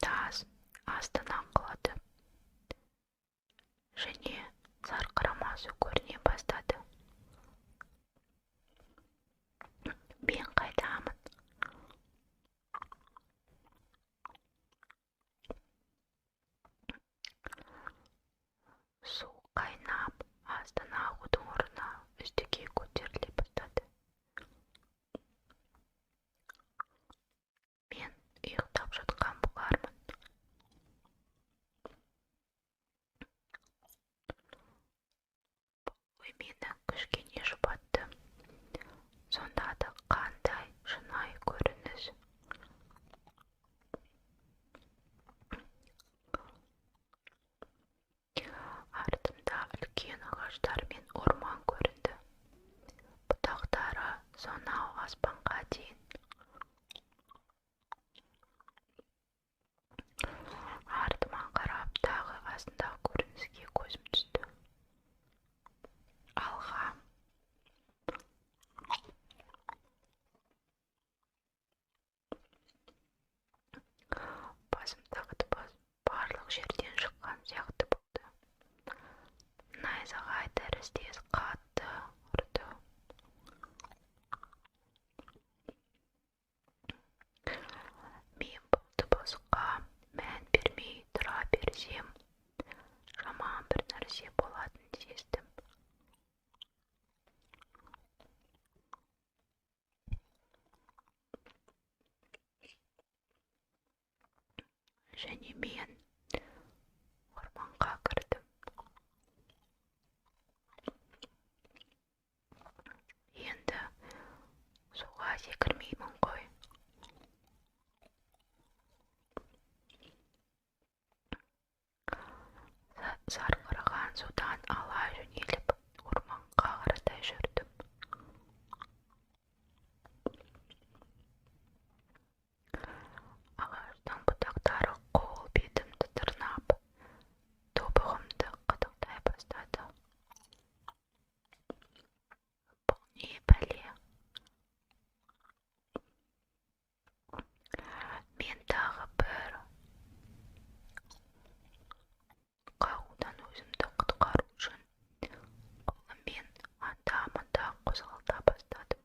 тас астынан құлады және сарқырамасы көріне бастады. Мен қайдамын? Су қайнап, астан ағудың орнына үстіге көтеріле бастады. Мен ұйықтап жатқан болармын. Ой, мені кішкене жұбатты. Сонда да қандай шынайы көрініс. Артымда үлкен ағаштар мен орман көрінді. Бұтақтары сонау аспанға дейін. Артыма қарап тағы астындағы көрініске көзім түсті. Алға. Басымдағы дыбыс барлық жерден шыққан сияқты болды. Найзағай тәріздес қатты ұрды. Мен бұл дыбысқа мән бермей тұра берсем, жаман бір нәрсе болатынын сездім. Және мен орманға кірдім. Енді суға секірмеймін ғой. Сарқыраған судан ала жөнеліп, орманға қаратай жүрдім. Ағаштың бұтақтары қол бетімді тырнап, тобығымды қытықтай бастады. Бұл не пәле? Мен тағы бір қағудан өзімді құтқару үшін қолыммен анда-мында қозғалта бастадым.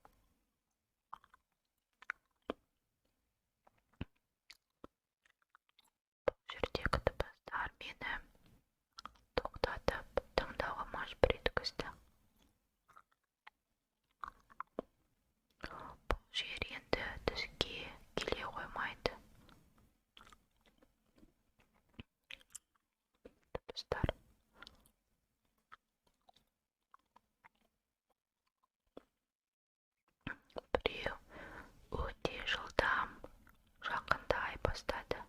Бұл жердегі дыбыстар мені тоқтатып тыңдауға мәжбүр еткізді. Бұл жер енді түске келе қоймайды. Дыбыстар біреу өте жылдам жақындай бастады.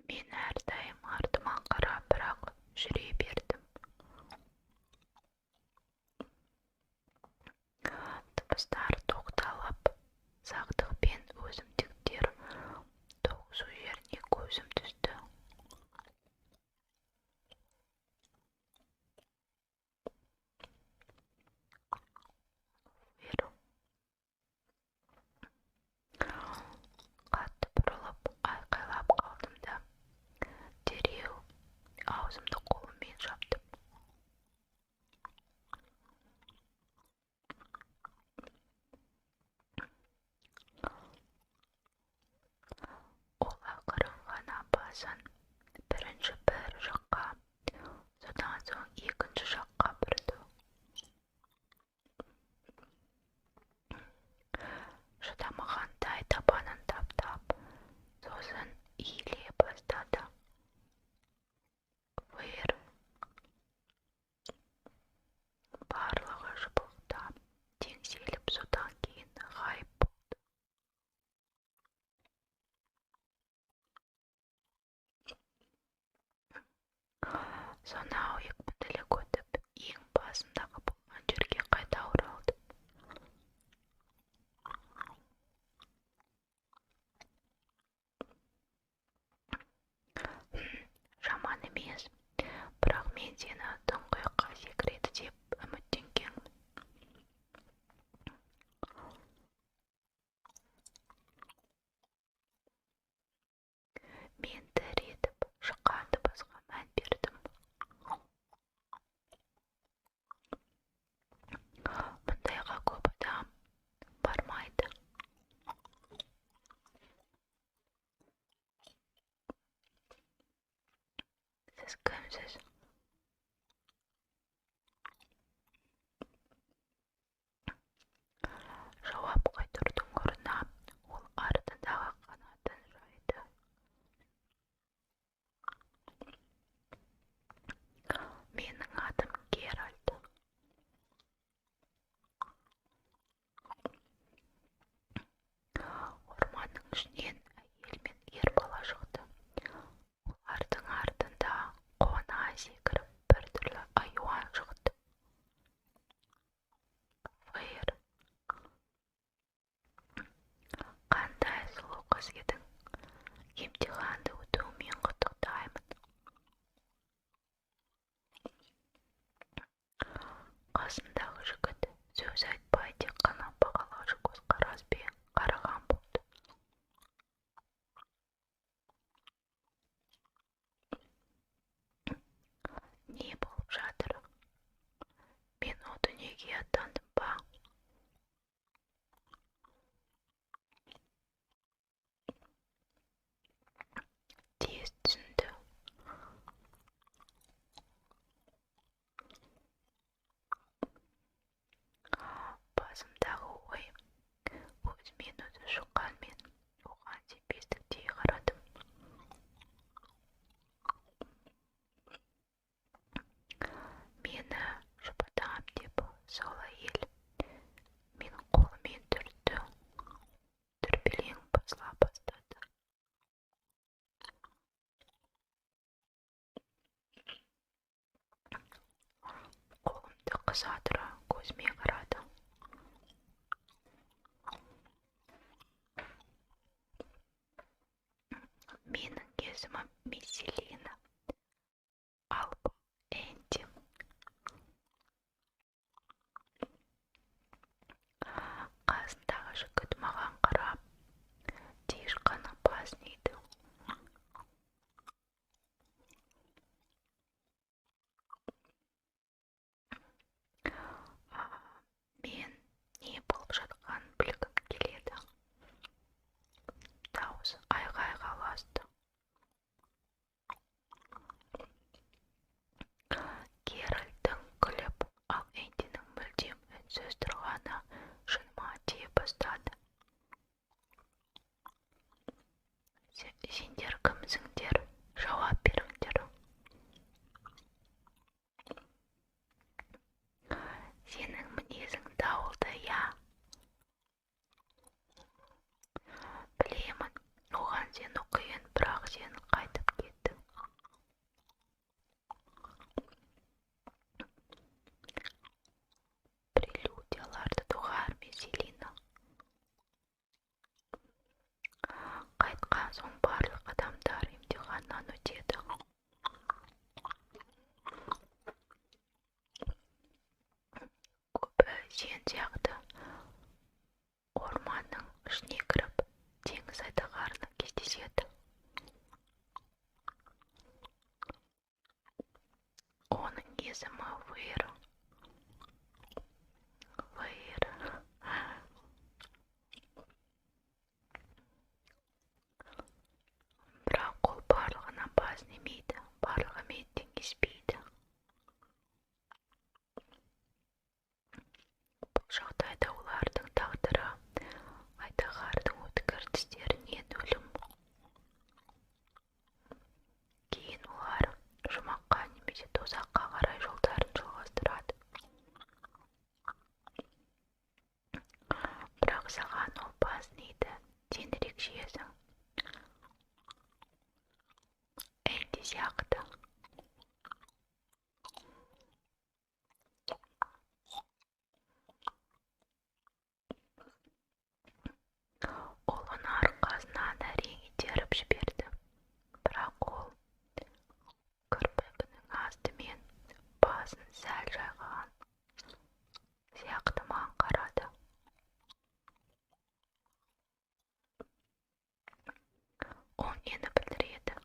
Мен әрдайым артыма қарап, бірақ жүре бердім. Дыбыстар тоқталып, сақтықпен өсімдіктер тоғысу жеріне көзім түсті. Қатты бұрылып айқайлап қалдым да, дереу аузымды қолыммен жаптым. Ол ақырын ғана басын бірінші бір жаққа, содан соң екінші жаққа бұрды. Шыдамағандай табанын таптап, сосын иіле бастады. Выр. Барлығы жыпылықтап, теңселіп, содан кейін ғайып болды. Сонау екпінділік өтіп, ең басындағы болған жерге қайта оралдым. Жаман емес, бірақ мен сені тұңғиыққа секіреді деп үміттенгенмін. үнсіз. Жауап қайтарудың орнына ол артындағы қанатын жайды. Менің атым Геральт. Орманның ішінен әйел мен ер бала шықты. Олардың артында қона секіріп біртүрлі айуан шықты. Фейр, қандай сұлу қыз едің. Емтиханды өтуіңмен құттықтаймын. Қасындағы жігіт сөз айтпай тек қана бағалаушы көзқараспен қараған болды. Не болып жатыр? Мен о дүниеге аттандым ба? Тез түсінді. Басымдағы ой өзімен өзі шыққанмен оған сенбестіктей қарадым. Мені жұбатам деп сол әйел менің қолыммен түртті. Дүрбелең басыла бастады. Қолымды қыса тұра көзіме қарады. Менің есімім Месселина, ал бұл Энди. Қасындағы жігіт маған қарап, тишқаның басын иді. Мен не болып жатқанын білгім келеді. Дауыс айғайға ұласты. Геральттың күліп, ал Эндидің мүлдем үнсіз тұрғаны жыныма тие бастады. Сендер кімсіңдер? Жауап беріңдер. Сенің мінезің дауылды, я? Білемін, оған сену қиын, бірақ сен қайтып кеттің. Прелюдияларды доғар, Месселина. Қайтқан соң барлық адамдар емтиханнан өтеді. Көбі сен сияқты орманның ішіне кіріп, теңіз айдағарына кездеседі. Оның есімі Фейр. Фейр. Бірақ ол барлығына басын имейді, барлығымен теңеспейді. Бұл жағдайда олардың тағдыры айдағардың өткір тістерінен өлім. Кейін олар жұмаққа немесе тозаққа қарай жолдарын жалғастырады. Бірақ саған ол басын иді, сен ерекшесің. Энди сияқты. Ол оны арқасынан әрең итеріп жіберді. Бірақ ол кірпігінің астымен басын сәл жайғаған сияқты маған қарады. Ол нені білдіреді?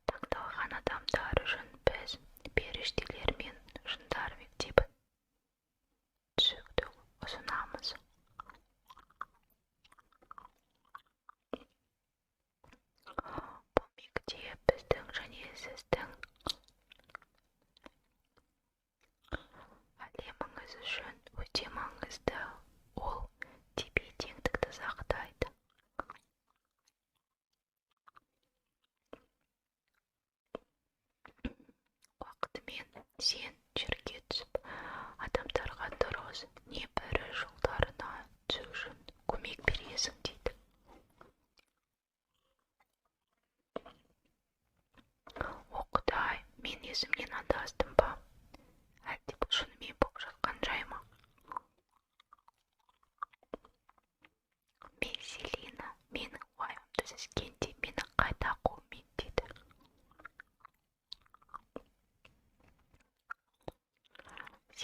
Таңдалған адамдар үшін біз періштелер мен жындар мектебін түсуді ұсынамыз.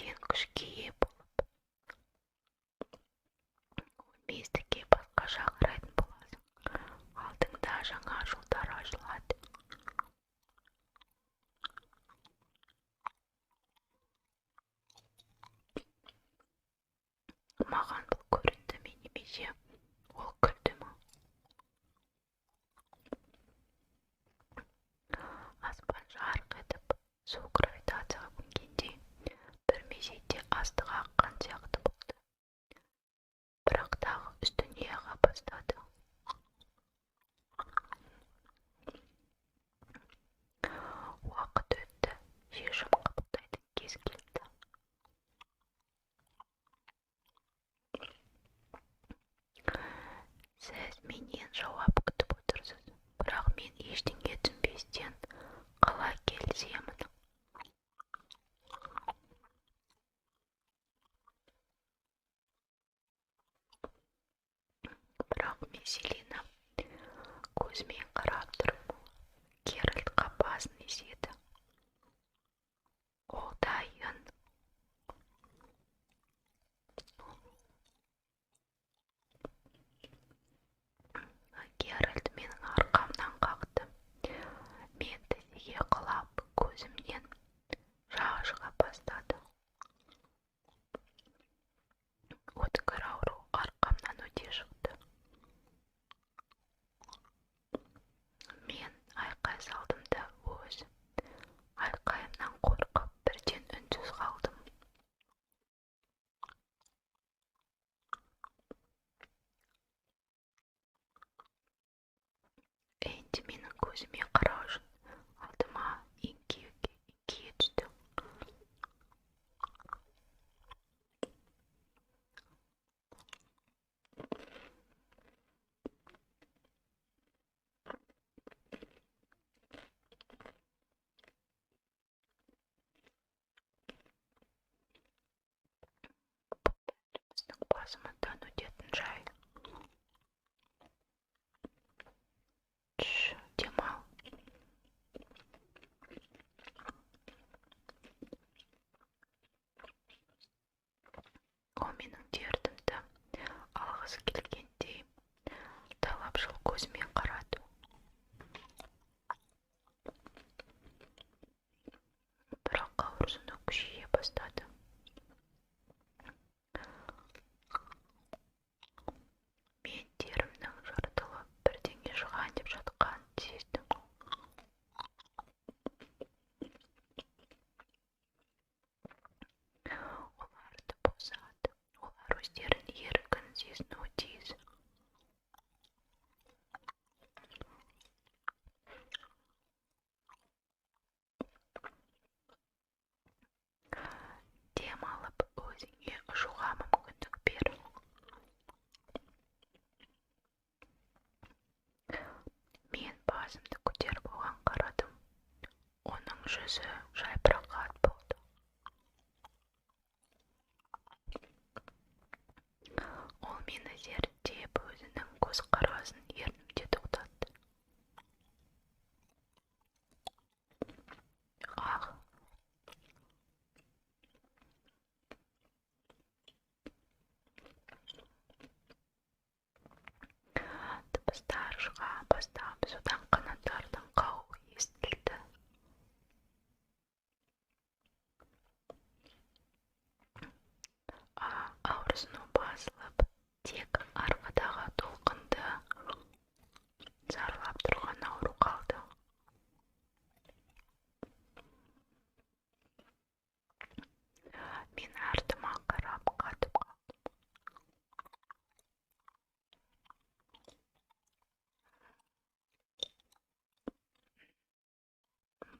сен күшке ие болып өлместікке басқаша қарайтын боласың. Алдыңда жаңа жолдар ашылады. Маған бұл көрінді ме немесе ол күлді ме? Аспан жарқ етіп, су гравитацияға мінгендей бір мезетте астыға аққан сияқты болды. Бірақ тағы үстіне аға бастады. Уақыт өтті, шешім қабылдайтын кез келді. Сіз менен жауап күтіп отырсыз, бірақ мен ештеңе түсінбестен қалай келісемін? Бірақ Меселина көзімен қарап тұрып, Геральтқа басын изеді. Ол дайын. Геральт менің арқамнан қақты. Мен тізеге құлап, көзімнен жағы шыға бастады. Өткір ауру арқамнан өте шықты. Мен айқай салдым да өз айқайымнан қорқып бірден үнсіз қалдым. Енді менің көзіме қарау үшін алдыма еңкейе түсті. Біздің басымыздан өтетін жай. Демал. Ол менің дертімді алғысы келгендей талапшыл көзімен қарады. Бірақ ауырсыну күшейе бастады. Мен терімнің жыртылып бірдеңе шығайын деп жатқанын сездім. Оларды босады. Олар өздерін еркін сезінуі тиіс. Дем алып, өзіңе ұшуға мүмкіндік бер. Мен басымды көтеріп оған қарадым. Оның жүзі жайбарақат болды. Ол мені зерттеп, өзінің көзқарасын ернімде тоқтатты. Дыбыстар шыға бастап, содан қанаттардың қағуы естілді. Ауырсыну басылып, тек арқадағы толқынды зарлап тұрған ауру қалды. Мен артыма қарап қатып қалдым.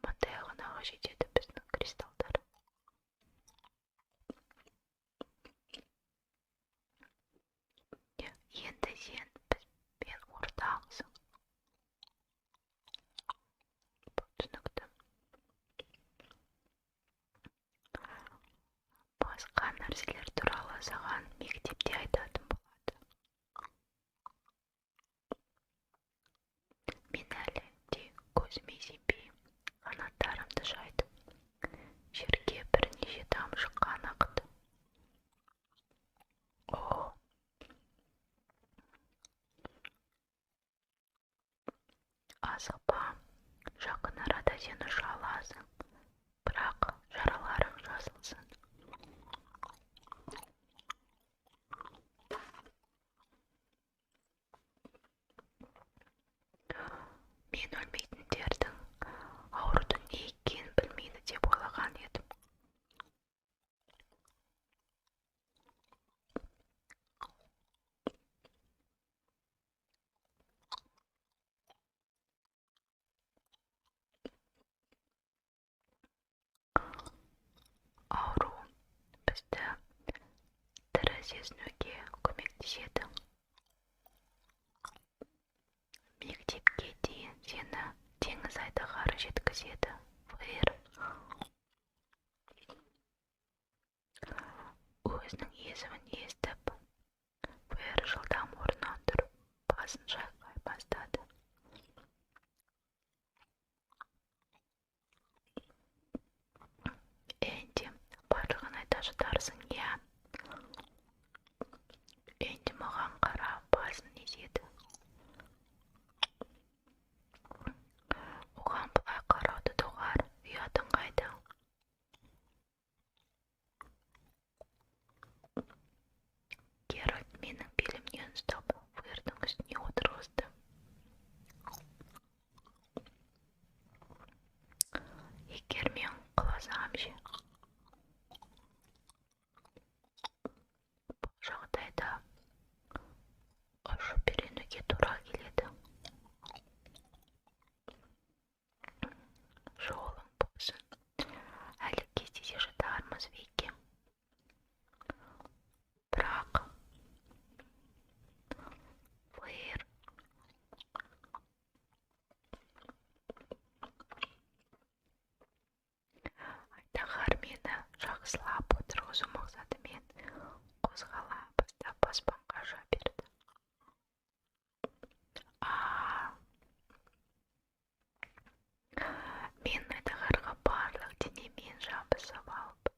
Мындай ғанаға жетеді біздің кристалдар. Енді сен бізбен ортақсың. Бұл түсінікті. Басқа нәрселер туралы саған мектепте айтатын болады. Мен әлі де көзіме сенбей, қанаттарымды жайдым. Жерге бірнеше тамшы қан сезінуге көмектеседі. Мектепке дейін сені теңіз айдаһары жеткізеді. Флэр өзінің есімін естіп, Флэр жылдам орнынан тұрып, басын шайқай бастады. Энди, барлығын айта жатарсың, иә? Энди маған қарап басын изеді. Оған бұлай қарауды доғар, ұятың қайда? Геральт менің белімнен ұстап, Флэрдің үстіне отырғызды. Егер мен құласам ше? Бұл жағдайда ұшып үйренуге тура келеді. Жолың болсын. Әлі кездесе жатармыз, Вики. Бірақ Флэр айдаһар мені жақсылап отырғызу мақсатымен қозғала бастап аспанға ұша берді. Мен айдаһарға барлық денемен жабысып алып,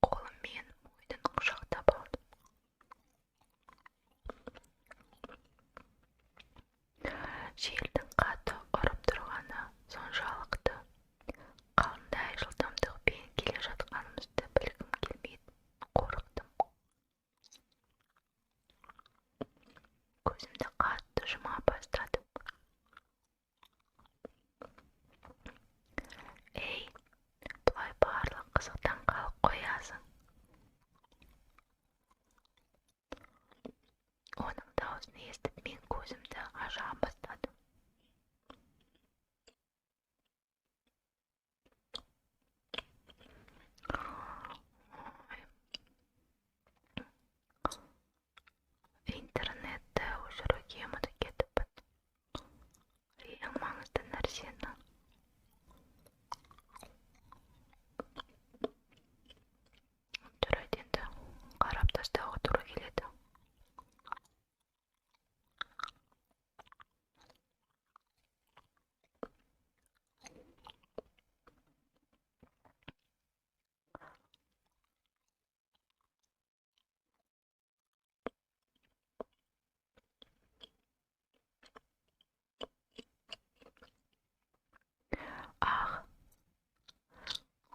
қолыммен мойнын құшақтап алдым. Желдің қатты ұрып тұрғаны соншалықты қандай жылдамдықпен келе жатқанымызды білгім келмейді. Қорықтым. Көзімді қатты жұма бастадым. Ей, бұлай барлық қызықтан қалып қоясың. Оның дауысын естіп, мен көзімді аша бастадым. Интернетті өшіруге ұмытып кетіппін. Ең маңызды нәрсені. Жарайды, енді қарап тастауға тура келеді.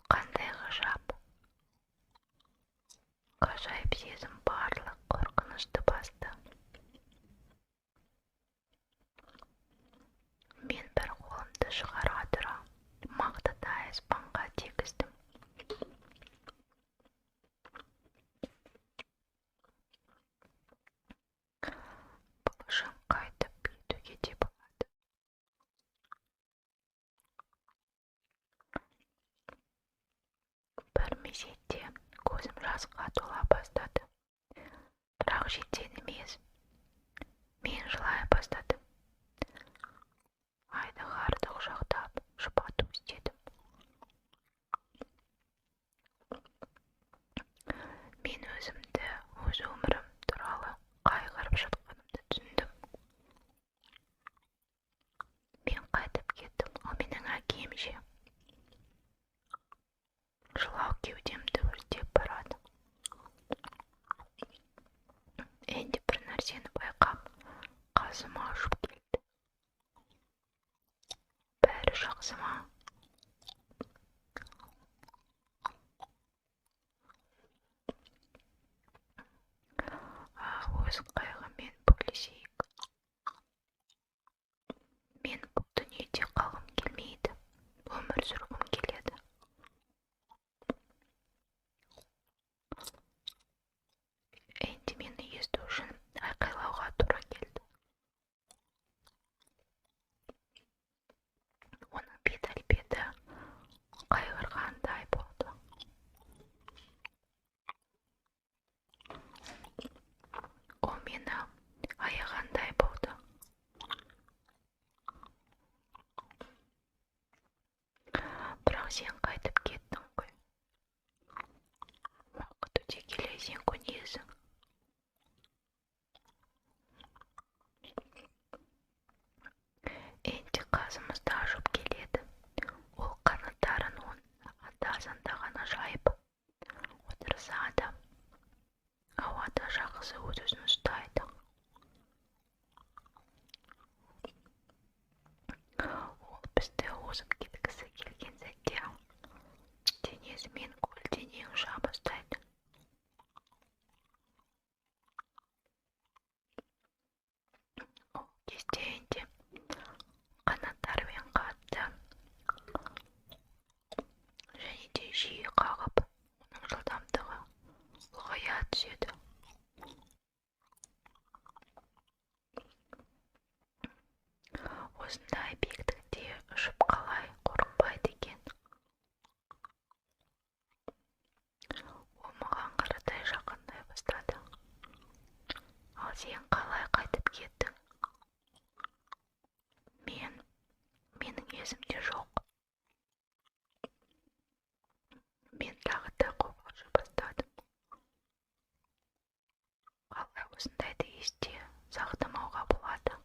Қандай ғажап. Ғажайып сезім барлық қорқынышты басты. Мен бір қолымды шығара тұра, мақтадай аспанға тигіздім. Бұл үшін қайтып кетуге де болады. Бір мезетте көзім жасқа тола бастады. Бірақ жетсем емес. Мен жылай бастадым. Айдаһарды құшақтап жұбату істедім. Мен өзімді, өз өмірім туралы қайғырып жатқанымды түсіндім. Мен қайтып кеттім, ал менің әкем ше? Жылау кеудемді өртеп барады. сен қайтып кеттің ғой. Уақыт өте келе сен көнесің. Энди қасымызда ұшып келеді. Ол қанаттарын анда-санда жайып отырса да, ауада жақсы өзін ұстайды. Ол бізді озып кеткісі келген сәтте денесімен көлденең ұша бастайды. Ол кезде Энди қанаттарымен қатты және де жиі қағып, оның жылдамдығы ұлғая түседі. Осындай биіктікте ұшып қалай қорықпайды екен. Ол маған қаратай жақындай бастады. Ал сен қалай қайтып кеттің? Менің есімде жоқ. Мен тағы да қобалжи бастадым. Қалай осындайды есте сақтамауға болады?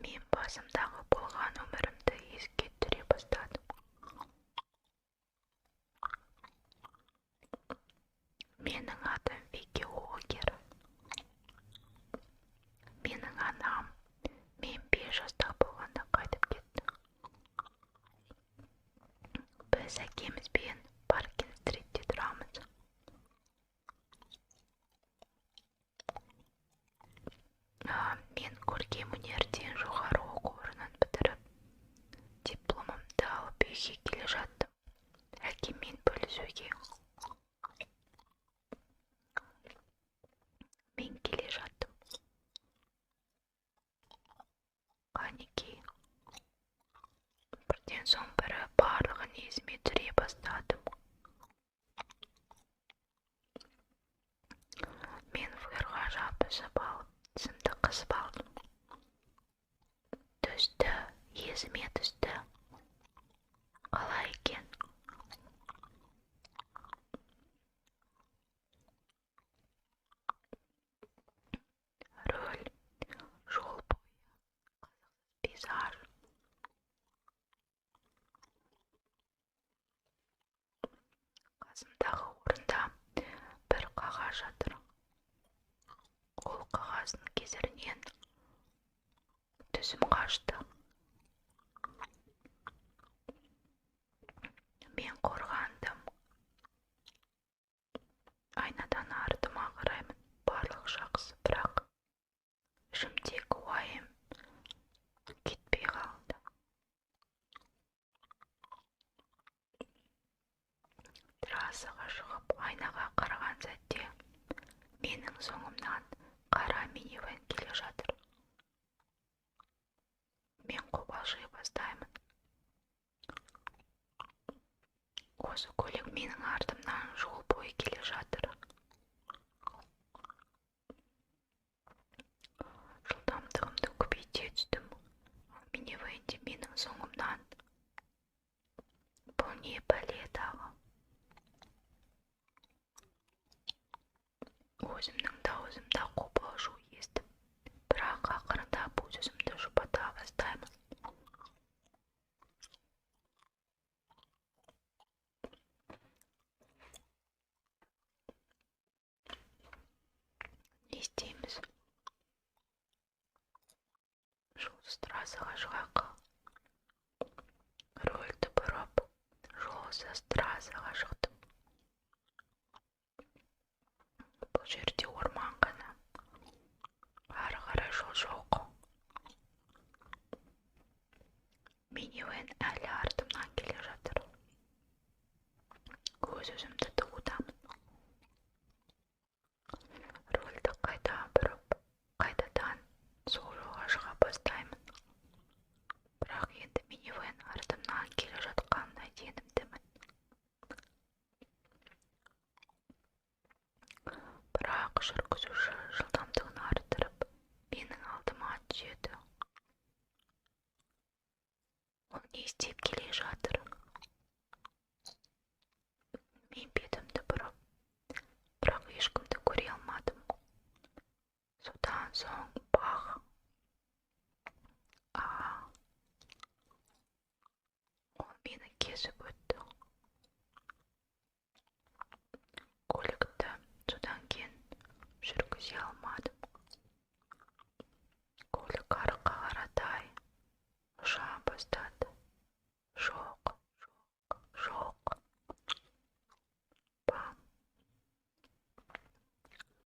Мен басымдағы болған өмірімді еске түсіре бастадым. Менің атым Вики Уокер. Менің анам мен 5 жаста болғанда қайтып кетті. Біз әкемізбен Паркин-стритте тұрамыз. Мен көркем өнерден жоғары оқу орнын бітіріп, дипломымды алып үйге келе жаттым. Әкеммен бөлісуге. Мен келе жаттым. Қанекей. Бірден соң бірі барлығын есіме түсіре бастадым. Мен флерға жабысып алып, тісімді қысып алдым. Түсті, есіме түсті. Қалай екен? Рөл, жол бойы, пейзаж. Қасымдағы орында бір қағаз жатыр. Ол қағаздың кесірінен түсім қашты. Мен қорғандым. Айнадан артыма қараймын. Барлық жақсы, бірақ ішімдегі уайым кетпей қалды. Трассаға шығып айнаға қараған сәтте менің соңымнан қара минивэн келе жатыр. Мен қобалжи бастаймын. Осы көлік менің артымнан жол бойы келе жатыр. Жылдамдығымды көбейте түстім. Минивэнде менің соңымнан. Бұл не бәле тағы? Өзімнің даусымда қобалжу естіп, бірақ ақырындап өз өзімді жұбата бастаймын. Не істейміз? Жолсыз трассаға шығақ. Рөлді бұрып, жолсыз трассаға шықтым. Бұл жерде орман ғана. Ары қарай жол жоқ. Минивэн әлі артымнан келе жатыр. Көз өзімді тығудамын. Рөлді қайта бұрып, қайтадан сол жолға шыға бастаймын. Бірақ енді минивэн артымнан келе жатқанына сенімдімін. Бірақ жүргізуші жылдамдығын арттырып, түседі. Ол не істеп келе жатыр? Мен бетімді бұрып, бірақ ешкімді көре алмадым. Содан соң бах! Ол мені кесіп өтті.